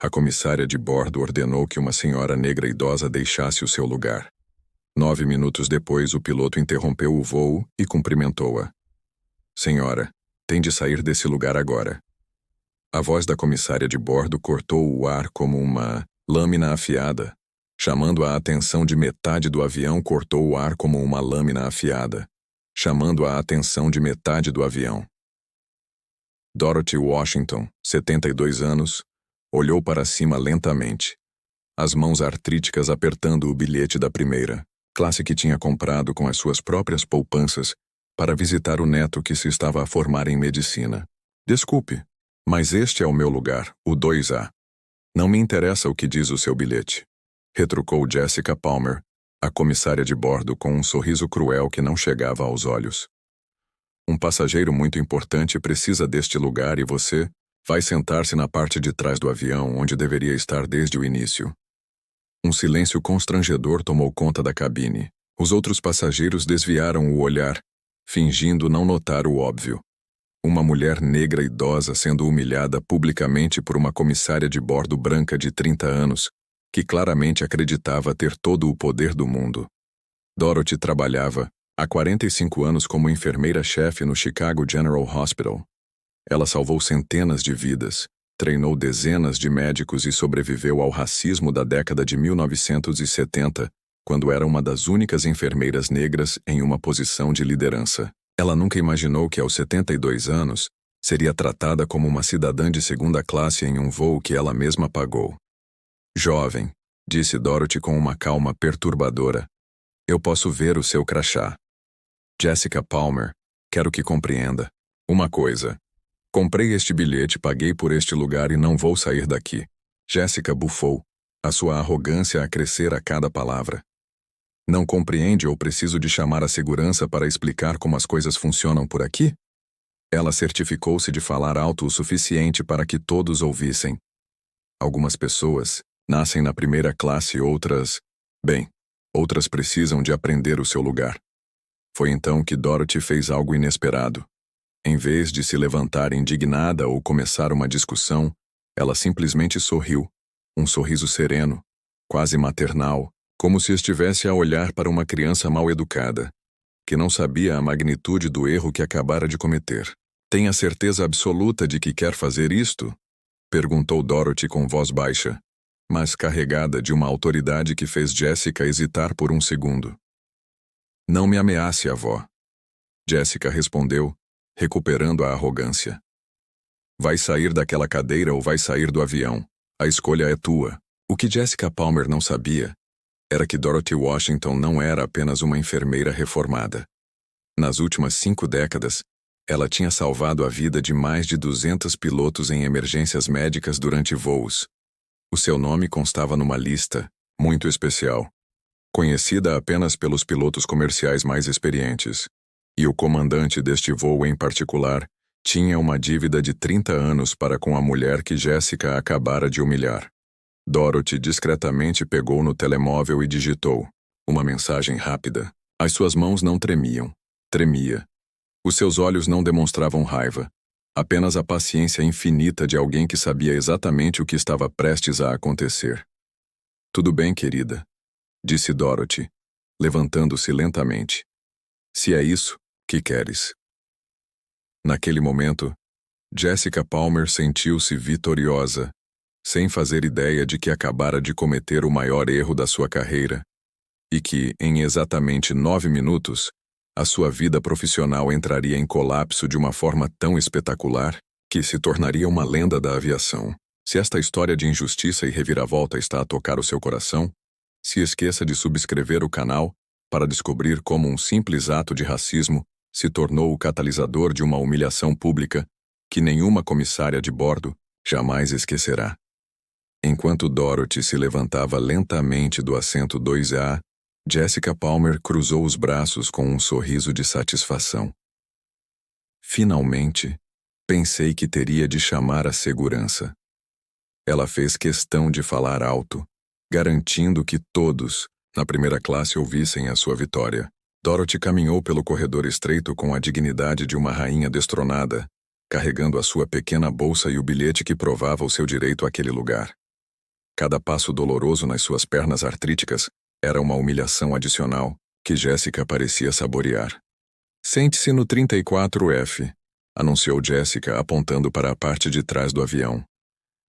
A comissária de bordo ordenou que uma senhora negra idosa deixasse o seu lugar. 9 minutos depois, o piloto interrompeu o voo e cumprimentou-a. Senhora, tem de sair desse lugar agora. A voz da comissária de bordo cortou o ar como uma lâmina afiada. Chamando a atenção de metade do avião, cortou o ar como uma lâmina afiada. Chamando a atenção de metade do avião. Dorothy Washington, 72 anos, olhou para cima lentamente. As mãos artríticas apertando o bilhete da primeira classe que tinha comprado com as suas próprias poupanças para visitar o neto que se estava a formar em medicina. Desculpe, mas este é o meu lugar, o 2A. Não me interessa o que diz o seu bilhete. Retrucou Jessica Palmer, a comissária de bordo, com um sorriso cruel que não chegava aos olhos. Um passageiro muito importante precisa deste lugar e você vai sentar-se na parte de trás do avião, onde deveria estar desde o início. Um silêncio constrangedor tomou conta da cabine. Os outros passageiros desviaram o olhar, fingindo não notar o óbvio. Uma mulher negra idosa sendo humilhada publicamente por uma comissária de bordo branca de 30 anos, que claramente acreditava ter todo o poder do mundo. Dorothy trabalhava há 45 anos como enfermeira-chefe no Chicago General Hospital. Ela salvou centenas de vidas, treinou dezenas de médicos e sobreviveu ao racismo da década de 1970, quando era uma das únicas enfermeiras negras em uma posição de liderança. Ela nunca imaginou que aos 72 anos seria tratada como uma cidadã de segunda classe em um voo que ela mesma pagou. Jovem, disse Dorothy com uma calma perturbadora, eu posso ver o seu crachá. Jessica Palmer, quero que compreenda uma coisa. Comprei este bilhete, paguei por este lugar e não vou sair daqui. Jessica bufou, a sua arrogância a crescer a cada palavra. Não compreende ou preciso de chamar a segurança para explicar como as coisas funcionam por aqui? Ela certificou-se de falar alto o suficiente para que todos ouvissem. Algumas pessoas nascem na primeira classe, outras precisam de aprender o seu lugar. Foi então que Dorothy fez algo inesperado. Em vez de se levantar indignada ou começar uma discussão, ela simplesmente sorriu, um sorriso sereno, quase maternal, como se estivesse a olhar para uma criança mal educada, que não sabia a magnitude do erro que acabara de cometer. Tem a certeza absoluta de que quer fazer isto? Perguntou Dorothy com voz baixa, mas carregada de uma autoridade que fez Jessica hesitar por um segundo. Não me ameace, avó. Jessica respondeu, recuperando a arrogância. Vai sair daquela cadeira ou vai sair do avião. A escolha é tua. O que Jessica Palmer não sabia era que Dorothy Washington não era apenas uma enfermeira reformada. Nas últimas 5 décadas, ela tinha salvado a vida de mais de 200 pilotos em emergências médicas durante voos. O seu nome constava numa lista muito especial, conhecida apenas pelos pilotos comerciais mais experientes. E o comandante deste voo em particular tinha uma dívida de 30 anos para com a mulher que Jessica acabara de humilhar. Dorothy discretamente pegou no telemóvel e digitou uma mensagem rápida. As suas mãos não tremiam. Tremia. Os seus olhos não demonstravam raiva. Apenas a paciência infinita de alguém que sabia exatamente o que estava prestes a acontecer. Tudo bem, querida, disse Dorothy, levantando-se lentamente. Se é isso que queres. Naquele momento, Jessica Palmer sentiu-se vitoriosa, sem fazer ideia de que acabara de cometer o maior erro da sua carreira, e que, em exatamente 9 minutos, a sua vida profissional entraria em colapso de uma forma tão espetacular que se tornaria uma lenda da aviação. Se esta história de injustiça e reviravolta está a tocar o seu coração, se esqueça de subscrever o canal para descobrir como um simples ato de racismo se tornou o catalisador de uma humilhação pública que nenhuma comissária de bordo jamais esquecerá. Enquanto Dorothy se levantava lentamente do assento 2A, Jessica Palmer cruzou os braços com um sorriso de satisfação. Finalmente, pensei que teria de chamar a segurança. Ela fez questão de falar alto, garantindo que todos, na primeira classe, ouvissem a sua vitória. Dorothy caminhou pelo corredor estreito com a dignidade de uma rainha destronada, carregando a sua pequena bolsa e o bilhete que provava o seu direito àquele lugar. Cada passo doloroso nas suas pernas artríticas era uma humilhação adicional que Jessica parecia saborear. Sente-se no 34F, anunciou Jessica apontando para a parte de trás do avião.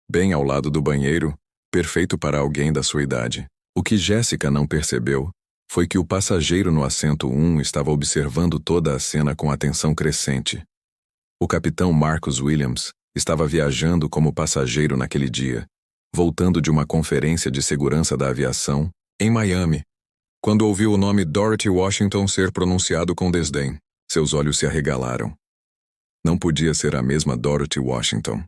Bem ao lado do banheiro, perfeito para alguém da sua idade. O que Jessica não percebeu foi que o passageiro no assento 1 estava observando toda a cena com atenção crescente. O capitão Marcus Williams estava viajando como passageiro naquele dia, voltando de uma conferência de segurança da aviação em Miami. Quando ouviu o nome Dorothy Washington ser pronunciado com desdém, seus olhos se arregalaram. Não podia ser a mesma Dorothy Washington.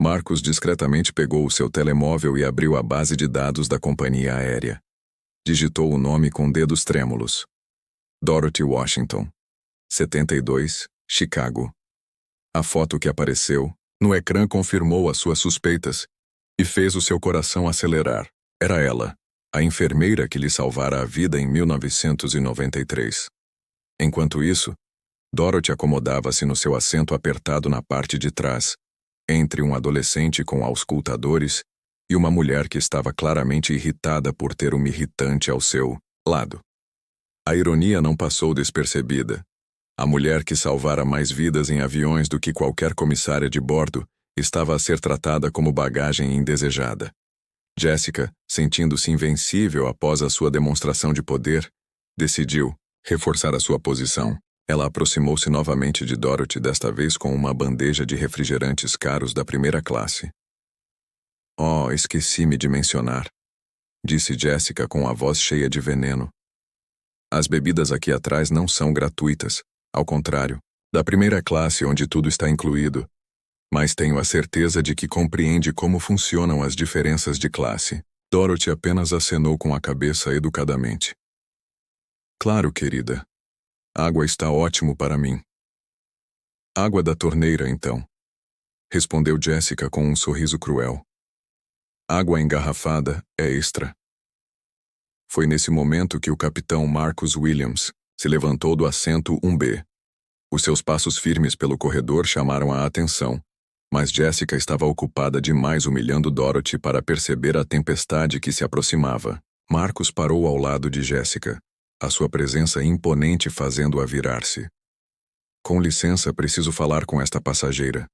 Marcus discretamente pegou o seu telemóvel e abriu a base de dados da companhia aérea. Digitou o nome com dedos trêmulos. Dorothy Washington. 72, Chicago. A foto que apareceu no ecrã confirmou as suas suspeitas e fez o seu coração acelerar. Era ela, a enfermeira que lhe salvara a vida em 1993. Enquanto isso, Dorothy acomodava-se no seu assento apertado na parte de trás, entre um adolescente com auscultadores e uma mulher que estava claramente irritada por ter uma irritante ao seu lado. A ironia não passou despercebida. A mulher que salvara mais vidas em aviões do que qualquer comissária de bordo estava a ser tratada como bagagem indesejada. Jessica, sentindo-se invencível após a sua demonstração de poder, decidiu reforçar a sua posição. Ela aproximou-se novamente de Dorothy, desta vez com uma bandeja de refrigerantes caros da primeira classe. "Oh, esqueci-me de mencionar", disse Jessica com a voz cheia de veneno. "As bebidas aqui atrás não são gratuitas, ao contrário, da primeira classe onde tudo está incluído. Mas tenho a certeza de que compreende como funcionam as diferenças de classe." Dorothy apenas acenou com a cabeça educadamente. "Claro, querida. Água está ótimo para mim." "Água da torneira, então", respondeu Jessica com um sorriso cruel. "Água engarrafada é extra." Foi nesse momento que o capitão Marcus Williams se levantou do assento 1B. Os seus passos firmes pelo corredor chamaram a atenção, mas Jessica estava ocupada demais humilhando Dorothy para perceber a tempestade que se aproximava. Marcus parou ao lado de Jessica, a sua presença imponente fazendo-a virar-se. "Com licença, preciso falar com esta passageira."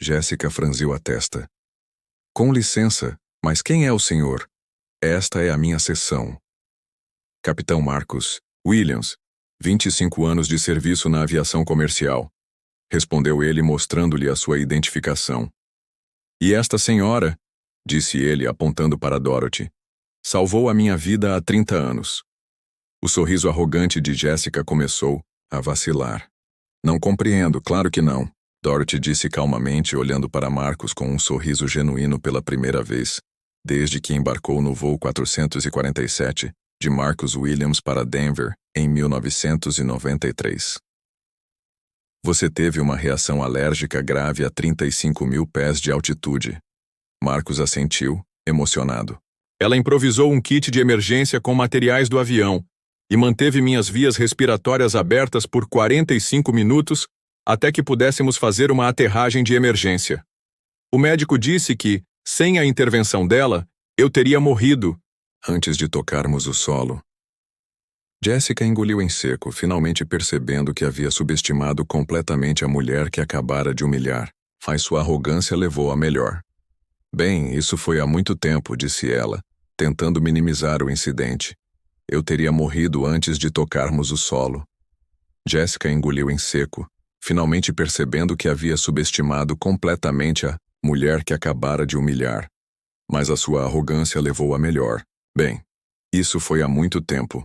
Jessica franziu a testa. "Com licença, mas quem é o senhor? Esta é a minha seção." "Capitão Marcus Williams, 25 anos de serviço na aviação comercial", respondeu ele mostrando-lhe a sua identificação. "E esta senhora", disse ele apontando para Dorothy, "salvou a minha vida há 30 anos. O sorriso arrogante de Jessica começou a vacilar. "Não compreendo, claro que não", Dorothy disse calmamente, olhando para Marcus com um sorriso genuíno pela primeira vez, desde que embarcou no voo 447 de Marcus Williams para Denver em 1993. "Você teve uma reação alérgica grave a 35.000 pés de altitude." Marcus assentiu, emocionado. "Ela improvisou um kit de emergência com materiais do avião e manteve minhas vias respiratórias abertas por 45 minutos até que pudéssemos fazer uma aterragem de emergência. O médico disse que, sem a intervenção dela, eu teria morrido antes de tocarmos o solo." Jessica engoliu em seco, finalmente percebendo que havia subestimado completamente a mulher que acabara de humilhar, mas sua arrogância levou a melhor. "Bem, isso foi há muito tempo", disse ela, tentando minimizar o incidente. "Eu teria morrido antes de tocarmos o solo." Jessica engoliu em seco, finalmente percebendo que havia subestimado completamente a mulher que acabara de humilhar. Mas a sua arrogância levou a melhor. "Bem, isso foi há muito tempo.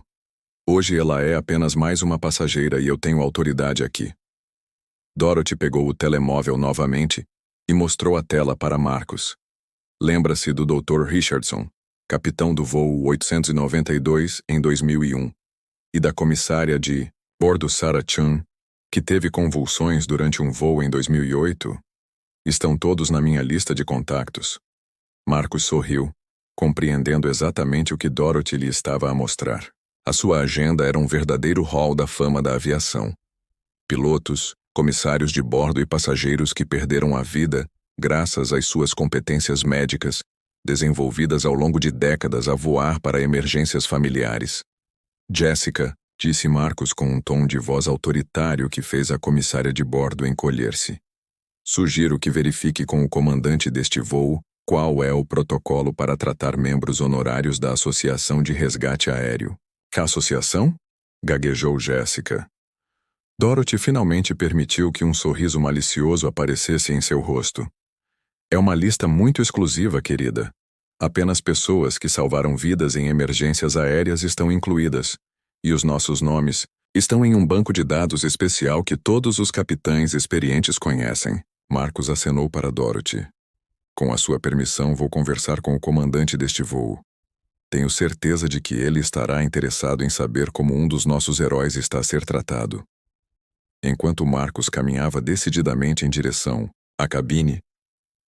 Hoje ela é apenas mais uma passageira e eu tenho autoridade aqui." Dorothy pegou o telemóvel novamente e mostrou a tela para Marcus. "Lembra-se do Dr. Richardson, capitão do voo 892 em 2001, e da comissária de bordo Sarah Chun, que teve convulsões durante um voo em 2008? Estão todos na minha lista de contactos." Marcus sorriu, compreendendo exatamente o que Dorothy lhe estava a mostrar. A sua agenda era um verdadeiro hall da fama da aviação. Pilotos, comissários de bordo e passageiros que perderam a vida graças às suas competências médicas, desenvolvidas ao longo de décadas a voar para emergências familiares. Jessica, disse Marcos com um tom de voz autoritário que fez a comissária de bordo encolher-se. Sugiro que verifique com o comandante deste voo qual é o protocolo para tratar membros honorários da Associação de Resgate Aéreo. Que associação? Gaguejou Jessica. Dorothy finalmente permitiu que um sorriso malicioso aparecesse em seu rosto. É uma lista muito exclusiva, querida. Apenas pessoas que salvaram vidas em emergências aéreas estão incluídas, e os nossos nomes estão em um banco de dados especial que todos os capitães experientes conhecem. Marcos acenou para Dorothy. Com a sua permissão, vou conversar com o comandante deste voo. Tenho certeza de que ele estará interessado em saber como um dos nossos heróis está a ser tratado. Enquanto Marcos caminhava decididamente em direção à cabine,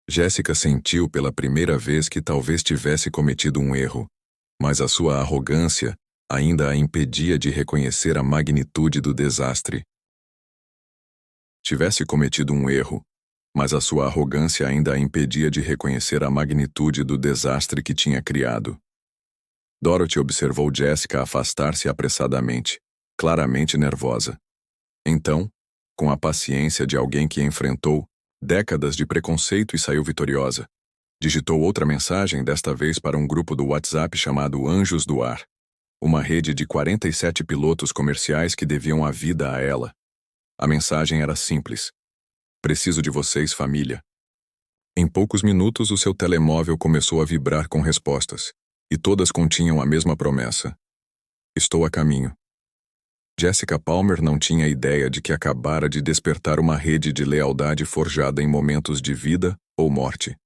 Jessica sentiu pela primeira vez que talvez tivesse cometido um erro, mas a sua arrogância ainda a impedia de reconhecer a magnitude do desastre. Tivesse cometido um erro, mas a sua arrogância ainda a impedia de reconhecer a magnitude do desastre que tinha criado. Dorothy observou Jessica afastar-se apressadamente, claramente nervosa. Então, com a paciência de alguém que enfrentou décadas de preconceito e saiu vitoriosa, digitou outra mensagem, desta vez para um grupo do WhatsApp chamado Anjos do Ar, uma rede de 47 pilotos comerciais que deviam a vida a ela. A mensagem era simples. Preciso de vocês, família. Em poucos minutos, o seu telemóvel começou a vibrar com respostas, e todas continham a mesma promessa. Estou a caminho. Jessica Palmer não tinha ideia de que acabara de despertar uma rede de lealdade forjada em momentos de vida ou morte.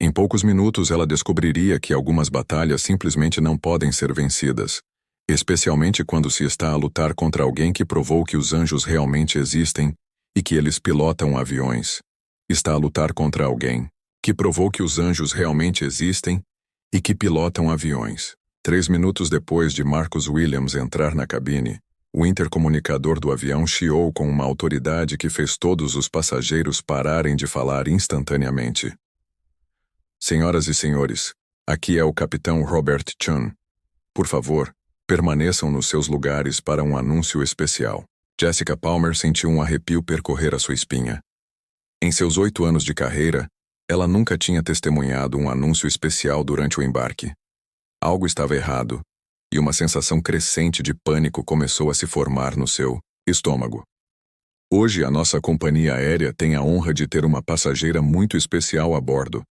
Em poucos minutos, ela descobriria que algumas batalhas simplesmente não podem ser vencidas, especialmente quando se está a lutar contra alguém que provou que os anjos realmente existem e que eles pilotam aviões. Está a lutar contra alguém que provou que os anjos realmente existem e que pilotam aviões. 3 minutos depois de Marcus Williams entrar na cabine, o intercomunicador do avião chiou com uma autoridade que fez todos os passageiros pararem de falar instantaneamente. Senhoras e senhores, aqui é o capitão Robert Chun. Por favor, permaneçam nos seus lugares para um anúncio especial. Jessica Palmer sentiu um arrepio percorrer a sua espinha. Em seus 8 anos de carreira, ela nunca tinha testemunhado um anúncio especial durante o embarque. Algo estava errado, e uma sensação crescente de pânico começou a se formar no seu estômago. Hoje, a nossa companhia aérea tem a honra de ter uma passageira muito especial a bordo.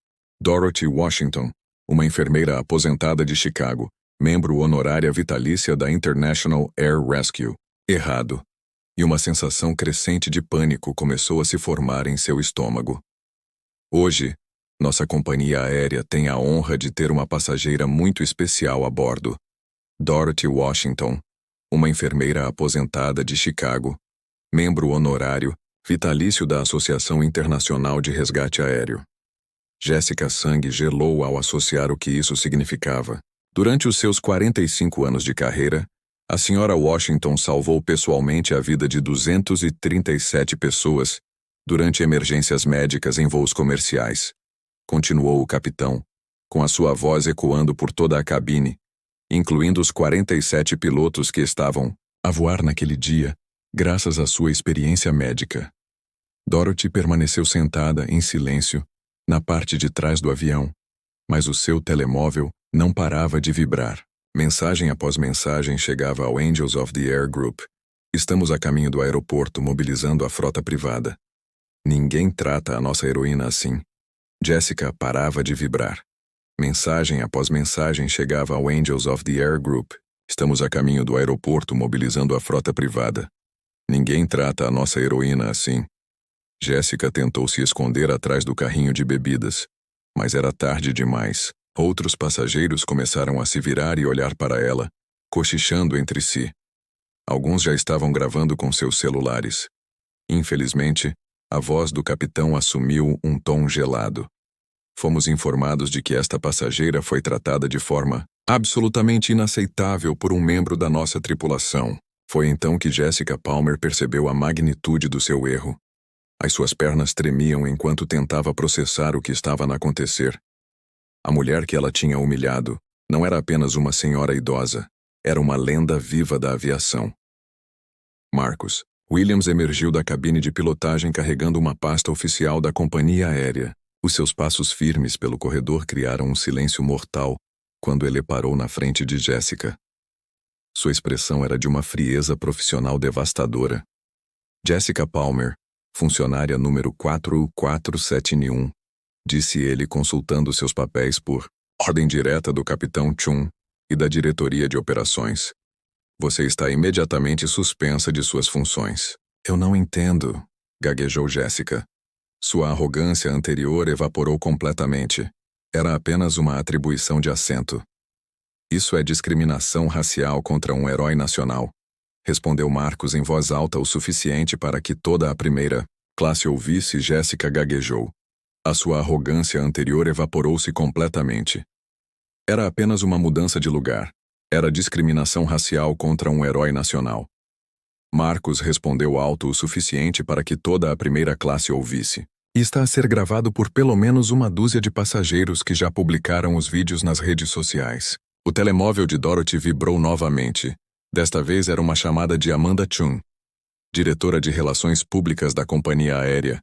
Dorothy Washington, uma enfermeira aposentada de Chicago, membro honorária vitalícia da International Air Rescue. Errado. E uma sensação crescente de pânico começou a se formar em seu estômago. Hoje, nossa companhia aérea tem a honra de ter uma passageira muito especial a bordo. Dorothy Washington, uma enfermeira aposentada de Chicago, membro honorário vitalício da Associação Internacional de Resgate Aéreo. Jessica sangue gelou ao associar o que isso significava. Durante os seus 45 anos de carreira, a senhora Washington salvou pessoalmente a vida de 237 pessoas durante emergências médicas em voos comerciais. Continuou o capitão, com a sua voz ecoando por toda a cabine, incluindo os 47 pilotos que estavam a voar naquele dia, graças à sua experiência médica. Dorothy permaneceu sentada, em silêncio, na parte de trás do avião, mas o seu telemóvel não parava de vibrar. Mensagem após mensagem chegava ao Angels of the Air Group. Estamos a caminho do aeroporto mobilizando a frota privada. Ninguém trata a nossa heroína assim. Jessica parava de vibrar. Mensagem após mensagem chegava ao Angels of the Air Group. Estamos a caminho do aeroporto mobilizando a frota privada. Ninguém trata a nossa heroína assim. Jessica tentou se esconder atrás do carrinho de bebidas, mas era tarde demais. Outros passageiros começaram a se virar e olhar para ela, cochichando entre si. Alguns já estavam gravando com seus celulares. Infelizmente, a voz do capitão assumiu um tom gelado. Fomos informados de que esta passageira foi tratada de forma absolutamente inaceitável por um membro da nossa tripulação. Foi então que Jessica Palmer percebeu a magnitude do seu erro. As suas pernas tremiam enquanto tentava processar o que estava a acontecer. A mulher que ela tinha humilhado não era apenas uma senhora idosa, era uma lenda viva da aviação. Marcus Williams emergiu da cabine de pilotagem carregando uma pasta oficial da companhia aérea. Os seus passos firmes pelo corredor criaram um silêncio mortal quando ele parou na frente de Jessica. Sua expressão era de uma frieza profissional devastadora. Jessica Palmer, funcionária número 4471, disse ele consultando seus papéis por ordem direta do capitão Chun e da diretoria de operações. Você está imediatamente suspensa de suas funções. Eu não entendo, gaguejou Jessica. Sua arrogância anterior evaporou completamente. Era apenas uma atribuição de assento. Isso é discriminação racial contra um herói nacional, respondeu Marcus em voz alta o suficiente para que toda a primeira classe ouvisse. Jessica gaguejou. A sua arrogância anterior evaporou-se completamente. Era apenas uma mudança de lugar. Era discriminação racial contra um herói nacional. Marcus respondeu alto o suficiente para que toda a primeira classe ouvisse. E está a ser gravado por pelo menos uma dúzia de passageiros que já publicaram os vídeos nas redes sociais. O telemóvel de Dorothy vibrou novamente. Desta vez era uma chamada de Amanda Chun, diretora de relações públicas da companhia aérea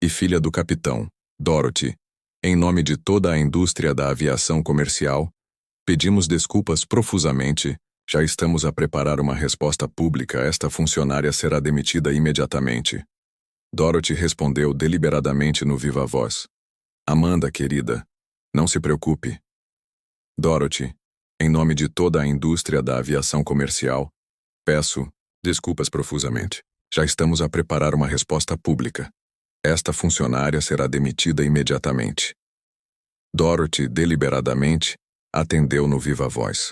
e filha do capitão. Dorothy, em nome de toda a indústria da aviação comercial, pedimos desculpas profusamente. Já estamos a preparar uma resposta pública. Esta funcionária será demitida imediatamente. Dorothy respondeu deliberadamente no viva voz. Amanda, querida, não se preocupe. Dorothy, em nome de toda a indústria da aviação comercial, peço desculpas profusamente. Já estamos a preparar uma resposta pública. Esta funcionária será demitida imediatamente. Dorothy deliberadamente atendeu no viva voz.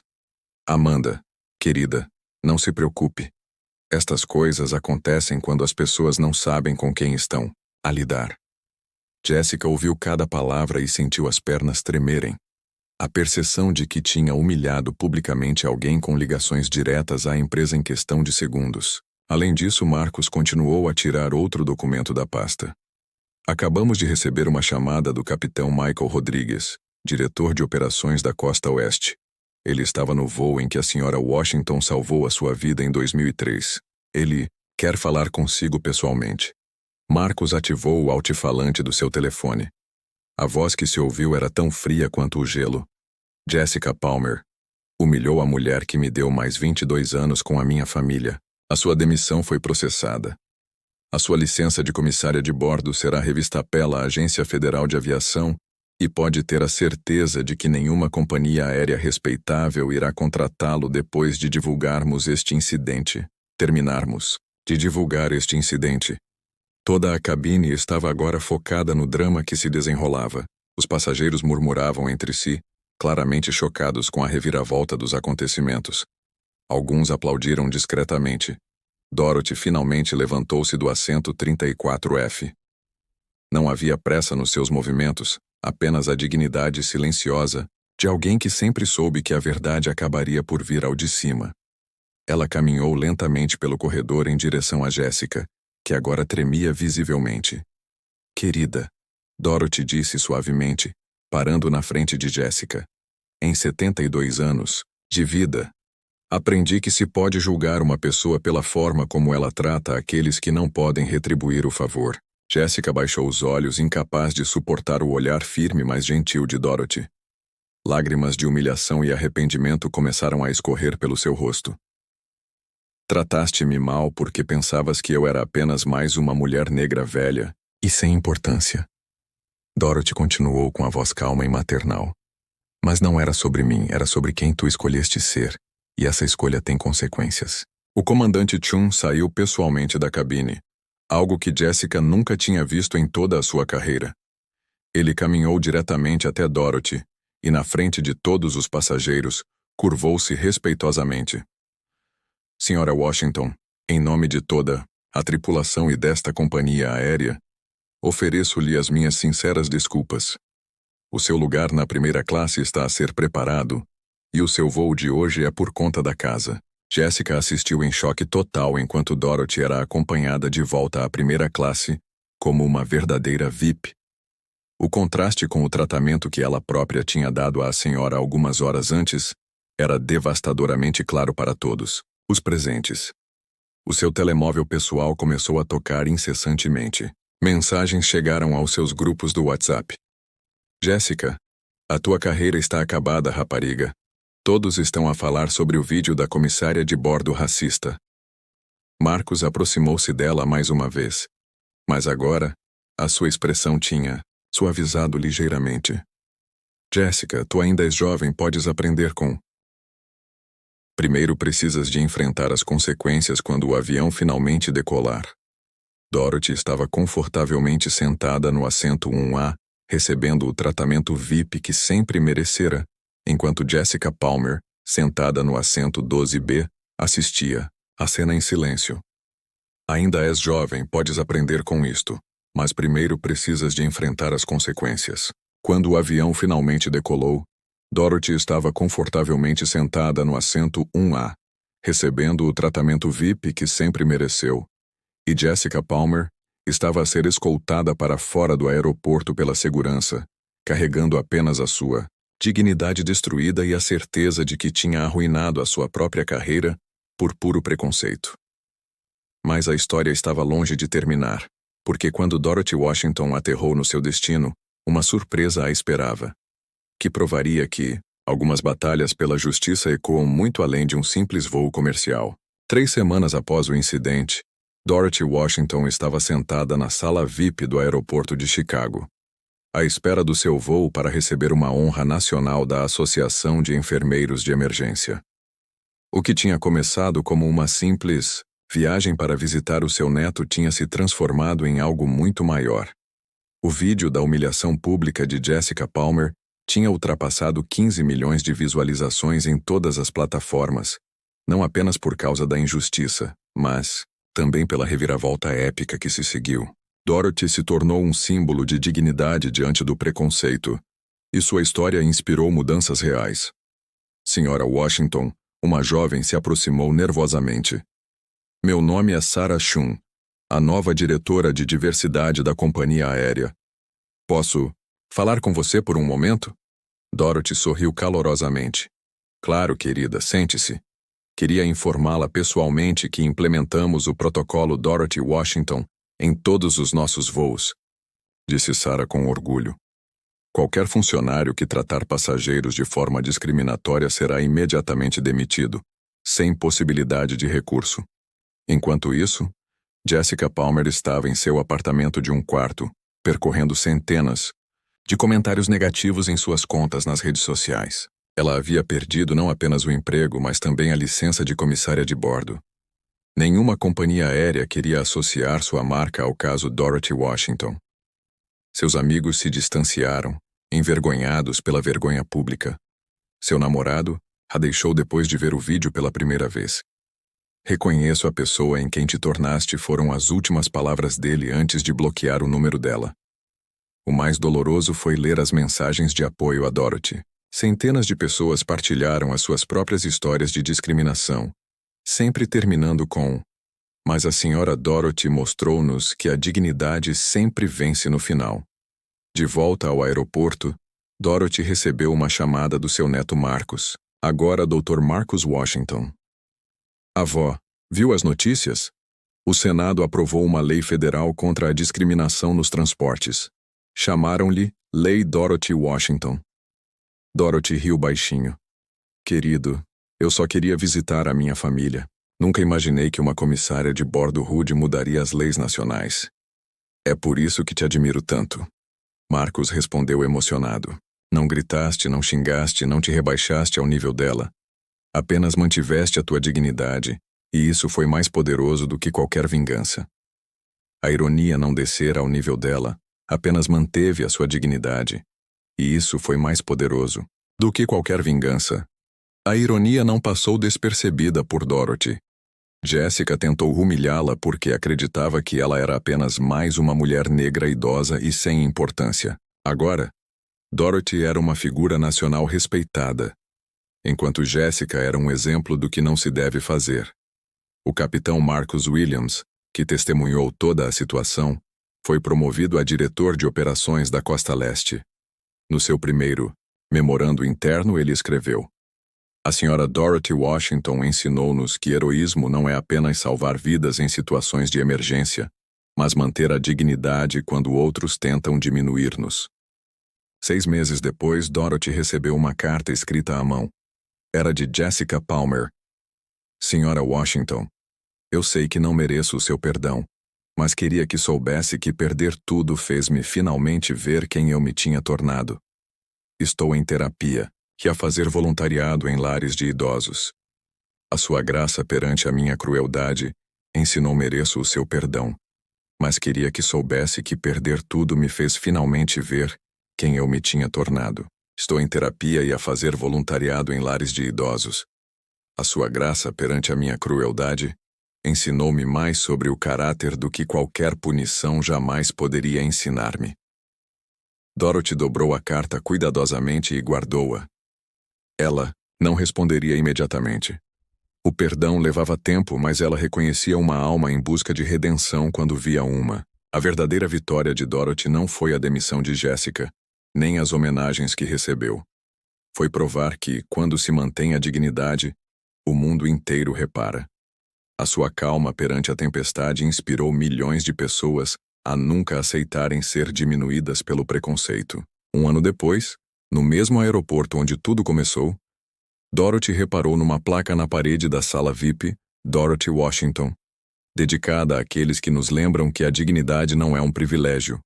Amanda, querida, não se preocupe. Estas coisas acontecem quando as pessoas não sabem com quem estão a lidar. Jessica ouviu cada palavra e sentiu as pernas tremerem. A percepção de que tinha humilhado publicamente alguém com ligações diretas à empresa em questão de segundos. Além disso, Marcus continuou a tirar outro documento da pasta. Acabamos de receber uma chamada do capitão Michael Rodrigues, diretor de operações da Costa Oeste. Ele estava no voo em que a senhora Washington salvou a sua vida em 2003. Ele quer falar consigo pessoalmente. Marcus ativou o altifalante do seu telefone. A voz que se ouviu era tão fria quanto o gelo. Jessica Palmer humilhou a mulher que me deu mais 22 anos com a minha família. A sua demissão foi processada. A sua licença de comissária de bordo será revista pela Agência Federal de Aviação e pode ter a certeza de que nenhuma companhia aérea respeitável irá contratá-lo depois de divulgarmos este incidente. Terminarmos de divulgar este incidente. Toda a cabine estava agora focada no drama que se desenrolava. Os passageiros murmuravam entre si, claramente chocados com a reviravolta dos acontecimentos. Alguns aplaudiram discretamente. Dorothy finalmente levantou-se do assento 34F. Não havia pressa nos seus movimentos, apenas a dignidade silenciosa de alguém que sempre soube que a verdade acabaria por vir ao de cima. Ela caminhou lentamente pelo corredor em direção a Jessica, que agora tremia visivelmente. Querida, Dorothy disse suavemente, parando na frente de Jessica. Em 72 anos de vida, aprendi que se pode julgar uma pessoa pela forma como ela trata aqueles que não podem retribuir o favor. Jessica baixou os olhos, incapaz de suportar o olhar firme mas gentil de Dorothy. Lágrimas de humilhação e arrependimento começaram a escorrer pelo seu rosto. Trataste-me mal porque pensavas que eu era apenas mais uma mulher negra velha e sem importância. Dorothy continuou com a voz calma e maternal. Mas não era sobre mim, era sobre quem tu escolheste ser, e essa escolha tem consequências. O comandante Chun saiu pessoalmente da cabine, algo que Jessica nunca tinha visto em toda a sua carreira. Ele caminhou diretamente até Dorothy, e na frente de todos os passageiros, curvou-se respeitosamente. Senhora Washington, em nome de toda a tripulação e desta companhia aérea, ofereço-lhe as minhas sinceras desculpas. O seu lugar na primeira classe está a ser preparado, e o seu voo de hoje é por conta da casa. Jessica assistiu em choque total enquanto Dorothy era acompanhada de volta à primeira classe, como uma verdadeira VIP. O contraste com o tratamento que ela própria tinha dado à senhora algumas horas antes era devastadoramente claro para todos os presentes. O seu telemóvel pessoal começou a tocar incessantemente. Mensagens chegaram aos seus grupos do WhatsApp. Jéssica, a tua carreira está acabada, rapariga. Todos estão a falar sobre o vídeo da comissária de bordo racista. Marcos aproximou-se dela mais uma vez. Mas agora, a sua expressão tinha suavizado ligeiramente. Jéssica, tu ainda és jovem, podes aprender com. Primeiro precisas de enfrentar as consequências quando o avião finalmente decolar. Dorothy estava confortavelmente sentada no assento 1A, recebendo o tratamento VIP que sempre merecera, enquanto Jessica Palmer, sentada no assento 12B, assistia à cena em silêncio. Ainda és jovem, podes aprender com isto, mas primeiro precisas de enfrentar as consequências. Quando o avião finalmente decolou, Dorothy estava confortavelmente sentada no assento 1A, recebendo o tratamento VIP que sempre mereceu, e Jessica Palmer estava a ser escoltada para fora do aeroporto pela segurança, carregando apenas a sua dignidade destruída e a certeza de que tinha arruinado a sua própria carreira por puro preconceito. Mas a história estava longe de terminar, porque quando Dorothy Washington aterrou no seu destino, uma surpresa a esperava, que provaria que algumas batalhas pela justiça ecoam muito além de um simples voo comercial. 3 semanas após o incidente, Dorothy Washington estava sentada na sala VIP do aeroporto de Chicago, à espera do seu voo para receber uma honra nacional da Associação de Enfermeiros de Emergência. O que tinha começado como uma simples viagem para visitar o seu neto tinha se transformado em algo muito maior. O vídeo da humilhação pública de Jessica Palmer tinha ultrapassado 15 milhões de visualizações em todas as plataformas, não apenas por causa da injustiça, mas também pela reviravolta épica que se seguiu. Dorothy se tornou um símbolo de dignidade diante do preconceito, e sua história inspirou mudanças reais. Senhora Washington, uma jovem se aproximou nervosamente. Meu nome é Sarah Chun, a nova diretora de diversidade da companhia aérea. Posso falar com você por um momento? Dorothy sorriu calorosamente. Claro, querida, sente-se. Queria informá-la pessoalmente que implementamos o protocolo Dorothy Washington em todos os nossos voos, disse Sarah com orgulho. Qualquer funcionário que tratar passageiros de forma discriminatória será imediatamente demitido, sem possibilidade de recurso. Enquanto isso, Jessica Palmer estava em seu apartamento de um quarto, percorrendo centenas de comentários negativos em suas contas nas redes sociais. Ela havia perdido não apenas o emprego, mas também a licença de comissária de bordo. Nenhuma companhia aérea queria associar sua marca ao caso Dorothy Washington. Seus amigos se distanciaram, envergonhados pela vergonha pública. Seu namorado a deixou depois de ver o vídeo pela primeira vez. Reconheço a pessoa em quem te tornaste foram as últimas palavras dele antes de bloquear o número dela. O mais doloroso foi ler as mensagens de apoio a Dorothy. Centenas de pessoas partilharam as suas próprias histórias de discriminação, sempre terminando com: mas a senhora Dorothy mostrou-nos que a dignidade sempre vence no final. De volta ao aeroporto, Dorothy recebeu uma chamada do seu neto Marcos, agora Dr. Marcus Washington. Avó, viu as notícias? O Senado aprovou uma lei federal contra a discriminação nos transportes. Chamaram-lhe Lei Dorothy Washington. Dorothy riu baixinho. Querido, eu só queria visitar a minha família. Nunca imaginei que uma comissária de bordo rude mudaria as leis nacionais. É por isso que te admiro tanto. Marcos respondeu emocionado. Não gritaste, não xingaste, não te rebaixaste ao nível dela. Apenas mantiveste a tua dignidade, e isso foi mais poderoso do que qualquer vingança. A ironia não descera ao nível dela, apenas manteve a sua dignidade, e isso foi mais poderoso do que qualquer vingança. A ironia não passou despercebida por Dorothy. Jessica tentou humilhá-la porque acreditava que ela era apenas mais uma mulher negra idosa e sem importância. Agora, Dorothy era uma figura nacional respeitada, enquanto Jessica era um exemplo do que não se deve fazer. O capitão Marcus Williams, que testemunhou toda a situação, Foi promovido a diretor de operações da Costa Leste. No seu primeiro memorando interno, ele escreveu: A senhora Dorothy Washington ensinou-nos que heroísmo não é apenas salvar vidas em situações de emergência, mas manter a dignidade quando outros tentam diminuir-nos. 6 meses depois, Dorothy recebeu uma carta escrita à mão. Era de Jessica Palmer. Senhora Washington, eu sei que não mereço o seu perdão, mas queria que soubesse que perder tudo fez-me finalmente ver quem eu me tinha tornado. Estou em terapia e a fazer voluntariado em lares de idosos. A sua graça perante a minha crueldade ensinou mereço o seu perdão, mas queria que soubesse que perder tudo me fez finalmente ver quem eu me tinha tornado. Estou em terapia e a fazer voluntariado em lares de idosos. A sua graça perante a minha crueldade ensinou-me mais sobre o caráter do que qualquer punição jamais poderia ensinar-me. Dorothy dobrou a carta cuidadosamente e guardou-a. Ela não responderia imediatamente. O perdão levava tempo, mas ela reconhecia uma alma em busca de redenção quando via uma. A verdadeira vitória de Dorothy não foi a demissão de Jessica, nem as homenagens que recebeu. Foi provar que, quando se mantém a dignidade, o mundo inteiro repara. A sua calma perante a tempestade inspirou milhões de pessoas a nunca aceitarem ser diminuídas pelo preconceito. 1 ano depois, no mesmo aeroporto onde tudo começou, Dorothy reparou numa placa na parede da sala VIP, Dorothy Washington, dedicada àqueles que nos lembram que a dignidade não é um privilégio,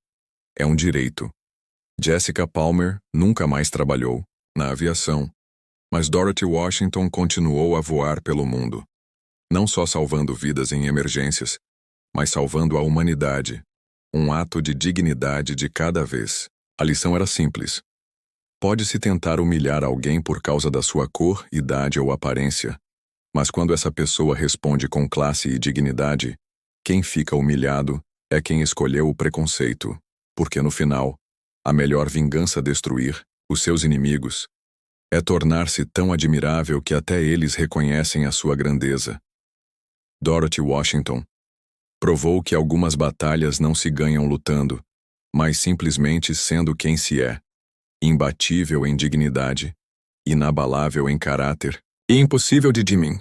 é um direito. Jessica Palmer nunca mais trabalhou na aviação, mas Dorothy Washington continuou a voar pelo mundo, não só salvando vidas em emergências, mas salvando a humanidade, um ato de dignidade de cada vez. A lição era simples. Pode-se tentar humilhar alguém por causa da sua cor, idade ou aparência, mas quando essa pessoa responde com classe e dignidade, quem fica humilhado é quem escolheu o preconceito, porque no final, a melhor vingança a destruir os seus inimigos é tornar-se tão admirável que até eles reconhecem a sua grandeza. Dorothy Washington provou que algumas batalhas não se ganham lutando, mas simplesmente sendo quem se é, imbatível em dignidade, inabalável em caráter e impossível de mim.